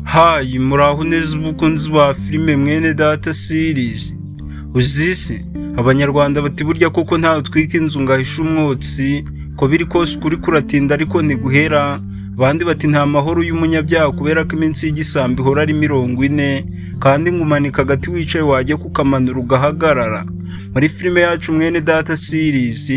Hayi muraho neza umukunzi wa filime mwene data series. Uzisi abanyarwanda bati burya koko ntawe twika inzu ngahisha umwotsi, ko biri kose kuri kuratinda ariko ntiguhera. Abandi bati nta mahoro y'umunyabyaha kubera ko iminsi y'igisambi ihora ari 40, kandi ngumanika agati wicaye wajya kukamanura ugahagarara. Muri filime yacu mwene data series,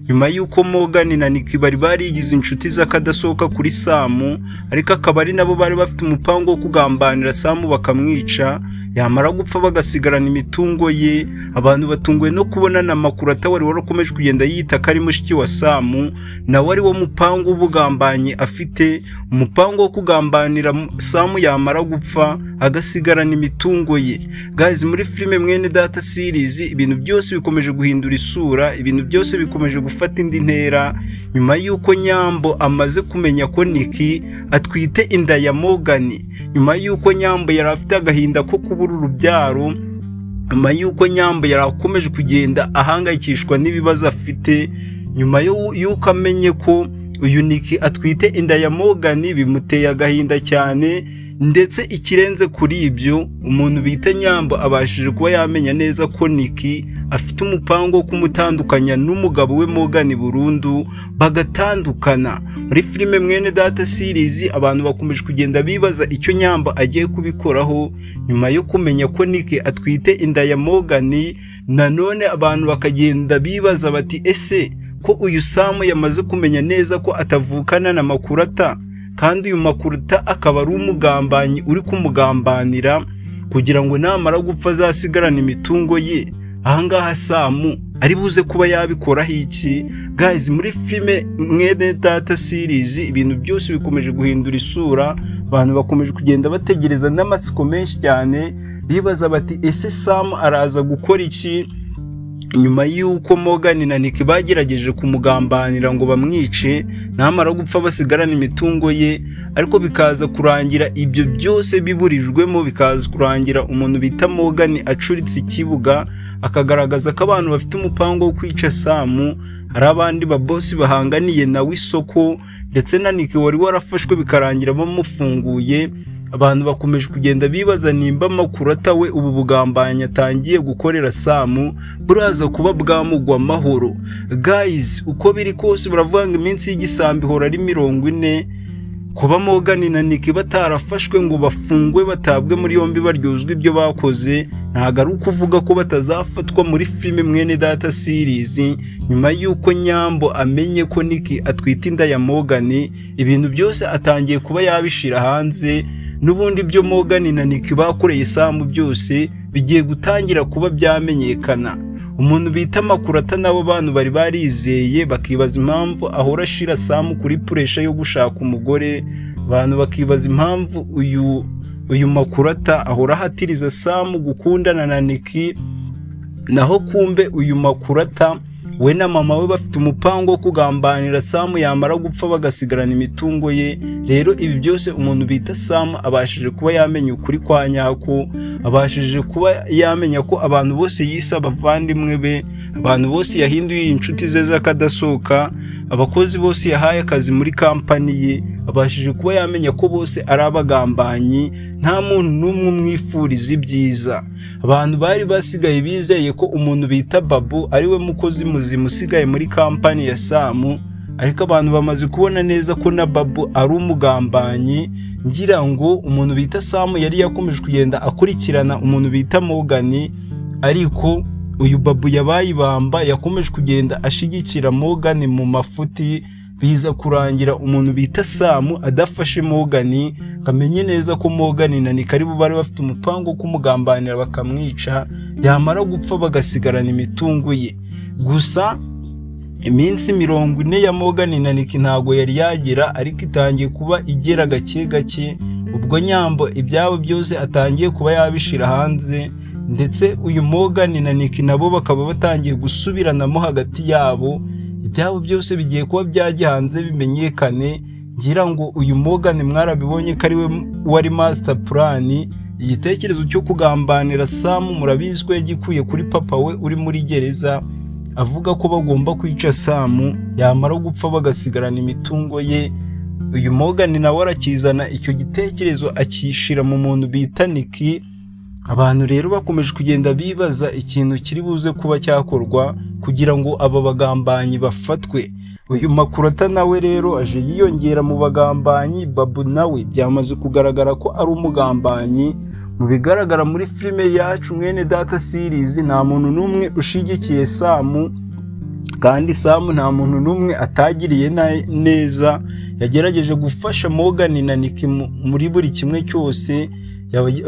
nyuma y'uko Morgan na Nick bari barigize inshuti z'akadasohoka kuri Sam, ariko akaba ari nabo bari bafite umupango wo kugambanira Sam bakamwica, yamara gupfa bagasigarana imitungo ye. Abantu batunguwe no kubonana amakuru atawari warakomeje kugenda yita ko ari mushiki wa Sam, nawe ari wo mupango w'ubugambanyi afite, umupango wo kugambanira Sam yamara gupfa agasigarana imitungo ye. Guys, muri filime mwene data series ibintu byose bikomeje guhindura isura, ibintu byose bikomeje gufata indi ntera nyuma y'uko Nyambo amaze kumenya ko Nick atwite inda ya Morgan, nyuma y'uko Nyambo yari afite agahinda ko kubura urubyaro, nyuma y'uko Nyambo yari akomeje kugenda ahangayikishwa n'ibibazo afite, nyuma y'uko amenye ko uyu Nick atwite inda ya Morgan, bimuteye agahinda cyane. Ndetse ikirenze kuri ibyo, umuntu bita Nyambo abashije kuba yamenya neza ko Nick afite umupango wo kumutandukanya n'umugabo we Morgan burundu, bagatandukana. Muri filime mwene data series abantu bakomeje kugenda bibaza icyo Nyambo agiye kubikoraho nyuma yo kumenya ko Nick atwite inda ya Morgan. Nanone abantu bakagenda bibaza bati ese ko uyu Sam yamaze kumenya neza ko atavukana na Makurata, kandi uyu Makurata akaba ari umugambanyi uri kumugambanira kugira ngo namara gupfa azasigarana imitungo ye, ahangaha Sam ari buze kuba yabikoraho iki? Guys, muri filime mwene data series ibintu byose bikomeje guhindura isura, abantu bakomeje kugenda bategereza n'amatsiko menshi cyane bibaza bati ese Sam araza gukora iki nyuma y'uko Morgan na Nick bagerageje kumugambanira ngo bamwice, namara gupfa basigarana imitungo ye. Ariko bikaza kurangira ibyo byose biburijwemo, bikaza kurangira umuntu bita Morgan acuritse ikibuga akagaragaza ko abantu bafite umupango wo kwica Sam hari abandi babosi bahanganiye nawe isoko, ndetse na Nick wari warafashwe bikarangira bamufunguye. Abantu bakomeje kugenda bibaza nimba Makurata we ubu bugambanyi atangiye gukorera Sam buraza kuba bwamugwa amahoro. Guys, uko biri kose baravuga ngo iminsi y'igisambi ihora ari 40, kuba Morgan na Nick batarafashwe ngo bafungwe batabwe muri yombi baryozwe ibyo bakoze, ntago ari ukuvuga ko batazafatwa muri filime mwene data series. Nyuma y'uko Nyambo amenye ko Nick atwite inda ya Morgan, ibintu byose atangiye kuba yabishira hanze. Nubundi byo Morgan na Nick bakoreye Sam byose bigiye gutangira kuba byamenyekana. Umuntu bita Makurata nabo bantu bari barizeye bakibaza impamvu ahora ashira Sam kuri pressure yo gushaka umugore. Abantu bakibaza impamvu uyu Makurata ahora hatiriza Sam gukundana na Nick, naho kumbe uyu Makurata we na mama we bafite umupango wo kugambanira Sam yamara gupfa bagasigarana imitungo ye. Rero ibi byose umuntu bita Sam abashije kuba yamenya ukuri kwa nyako, abashije kuba yamenya ko abantu bose yisa abavandimwe be, abantu bose yahinduye inshuti ze z'akadasohoka, abakozi bose yahaye akazi muri kampani ye, abashije kuba yamenya ko bose ari abagambanyi, nta muntu n'umwe umwifuriza ibyiza. Abantu bari basigaye bizeye ko umuntu bita Babu ari we mukozi muzima usigaye muri kampani ya Sam, ariko abantu bamaze kubona neza ko na Babu ari umugambanyi. Ngira ngo umuntu bita Sam yari yakomeje kugenda akurikirana umuntu bita Morgan, ariko uyu Babu yabaye ibamba, yakomeje kugenda ashigikira Morgan mu mafuti. Biza kurangira umuntu bita Sam adafashe Morgan, kamenye neza ko Morgan na Nick ari bo bari bafite umupango wo kumugambanira bakamwica, yamara gupfa bagasigarana imitungo ye. Gusa iminsi 40 ya Morgan na Nick ntago yari yagera, ariko itangiye kuba igera gake gake ubwo Nyambo ibyabo byose atangiye kuba yabishira hanze, ndetse uyu Morgan na Nick nabo bakaba batangiye gusubiranamo hagati yabo. Ibyabo byose bigiye kuba byajya hanze bimenyekane. Ngira ngo uyu Morgan mwarabibonye ko ari we wari master plan. Igitekerezo cyo kugambanira Sam murabizi ko yagikuye kuri papa we uri muri gereza, avuga ko bagomba kwica Sam, yamara gupfa bagasigarana imitungo ye. Uyu Morgan nawe arakizana icyo gitekerezo akishira mu muntu bita Nick. Abantu rero bakomeje kugenda bibaza ikintu kiri buze kuba cyakorwa kugira ngo aba bagambanyi bafatwe. Uyu Makurata nawe rero aje yiyongera mu bagambanyi. Babu nawe byamaze kugaragara ko ari umugambanyi. Mu bigaragara muri filime yacu Mwene Data series, nta muntu n'umwe ushigikiye Sam, kandi Sam nta muntu n'umwe atagiriye neza. Yagerageje gufasha Morgan na Nick muri buri kimwe cyose.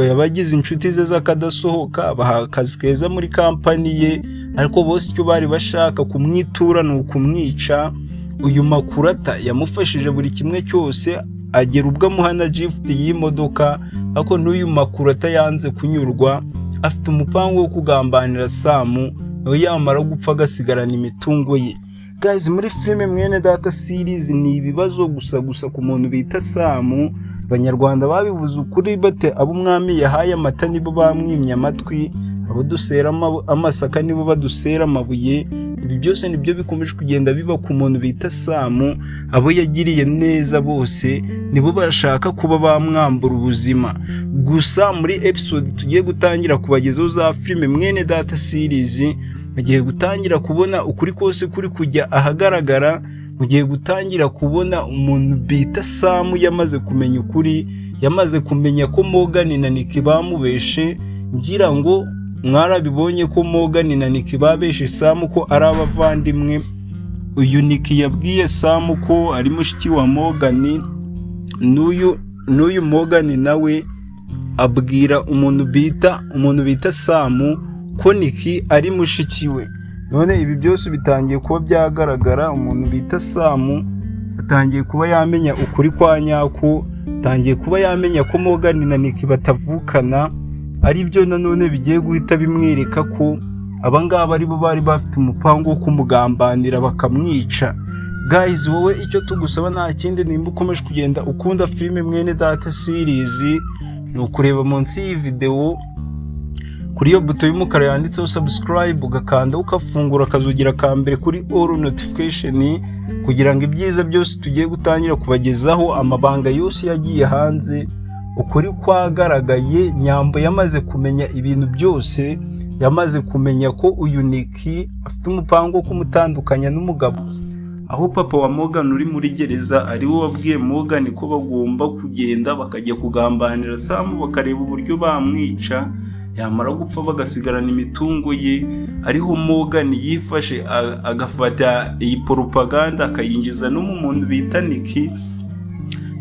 Yabagize inshuti ze z'akadasohoka, baha akazi keza muri kampani ye, ariko bose icyo bari bashaka kumwitura ni ukumwica. Uyu Makurata yamufashije buri kimwe cyose, agera ubwo amuha na gift y'imodoka, ariko n'uyu Makurata yanze kunyurwa. Afite umupango wo kugambanira Sam, nawe yamara gupfa agasigarana imitungo ye. Guys, muri filime Mwene Data series ni ibibazo gusa ku muntu bita Sam. Abanyarwanda babivuze ukuri bate, abo umwami yahaye amata nibo bamwimye amatwi, abo dusera amasaka nibo badusera amabuye. Ibi byose nibyo bikomeje kugenda biba ku muntu bita Sam. Abo yagiriye neza bose nibo bashaka kuba bamwambura ubuzima. Gusa muri episode tugiye gutangira kubagezaho za filime Mwene Data series, mugiye gutangira kubona ukuri kose kuri kujya ahagaragara. Mugiye gutangira kubona umuntu bita Sam yamaze kumenya ukuri, yamaze kumenya ko Morgan na Nick bamubeshe. Ngira ngo mwarabibonye ko Morgan na Nick babeshe Sam ko ari abavandimwe. Uyu Nick yabwiye Sam ko ari mushiki wa Morgan, n'uyu Morgan nawe abwira umuntu bita Sam ko Nick ari mushiki we. None ibi byose bitangiye kuba byagaragara. Umuntu bita Sam atangiye kuba yamenya ukuri kwa nyako, atangiye kuba yamenya ko Morgan na Nick batavukana. Ari byo nanone bigiye guhita bimwereka ko abangaba ari bo bari bafite umupango wo kumugambanira bakamwica. Guys, wowe icyo tugusaba nta kindi, nimba ukomeje kugenda ukunda filime Mwene Data series, ni ukureba munsi y'iyi video kuri iyo buto y'umukara yanditseho subscribe, ugakanda ukafungura akazugira ka mbere kuri all notification, kugira ngo ibyiza byose tugiye gutangira kubagezaho, amabanga yose yagiye hanze, ukuri kwagaragaye. Nyambo yamaze kumenya ibintu byose, yamaze kumenya ko uyu Nick afite umupango wo kumutandukanya n'umugabo. Aho papa wa Morgan uri muri gereza ari we wabwiye Morgan ko bagomba kugenda bakajya kugambanira Sam, bakareba uburyo bamwica, yamara gupfa bagasigarana imitungo ye. Ariho Morgan yifashe agafata iyi propaganda akayinjiza no mu muntu bita Nick,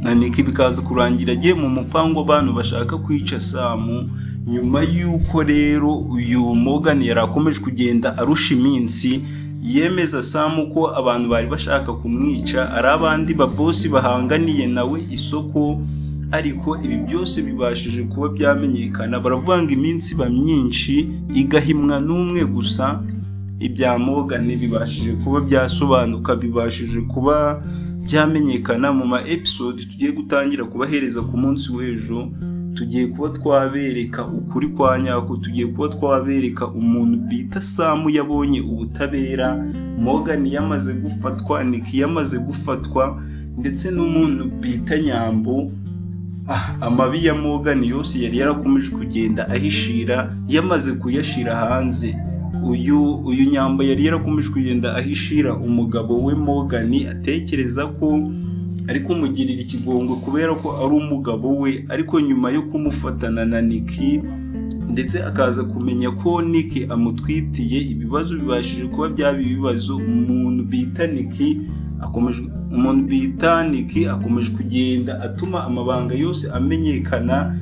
na Nick bikaza kurangira agiye mu mupango abantu bashaka kwica Sam. Nyuma y'uko rero uyu Morgan yarakomeje kugenda arusha iminsi, yemeza Sam ko abantu bari bashaka kumwica ari abandi babosi bahanganiye nawe isoko. Ariko ibi byose bibashije kuba byamenyekana. Baravuga ngo iminsi ba myinshi igahimwa n'umwe gusa. Ibya Morgan bibashije kuba byasobanuka, bibashije kuba byamenyekana mu ma episode tugiye gutangira kubahereza ku munsi w'ejo. Tugiye kuba twabereka ukuri kwa nyako, tugiye kuba twabereka umuntu bita Sam yabonye ubutabera, Morgan yamaze gufatwa, Nick yamaze gufatwa, ndetse n'umuntu bita Nyambo. Amabi ya Morgan yose yari yarakomeje kugenda ahishira, yamaze kuyashira hanze. Uyu Nyambo yari yarakomeje kugenda ahishira umugabo we Morgan, atekereza ko ari kumugirira ikigongo kubera ko ari umugabo we. Ariko nyuma yo kumufatana na Nick, ndetse akaza kumenya ko Nick amutwitiye, ibibazo bibashije kuba byaba ibibazo. Umuntu bita Nick akomeje kugenda atuma amabanga yose amenyekana.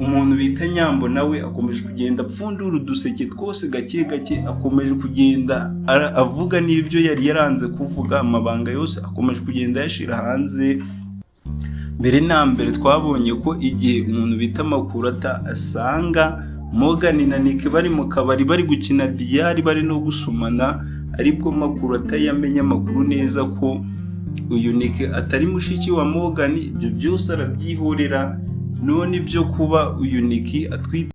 Umuntu bita Nyambo nawe akomeje kugenda apfundura uduseke twose gake gake, akomeje kugenda avuga n'ibyo yari yaranze kuvuga. Amabanga yose akomeje kugenda yashira hanze. Mbere na mbere twabonye ko igihe umuntu bita Makurata asanga Morgan na Nick bari mu kabari bari gukina biyari, bari no gusumana, aribwo Makurata yamenye amakuru neza ko uyu Nick atari mushiki wa Morgan. Ibyo byose arabyihorera. None ibyo kuba uyu Nick atwite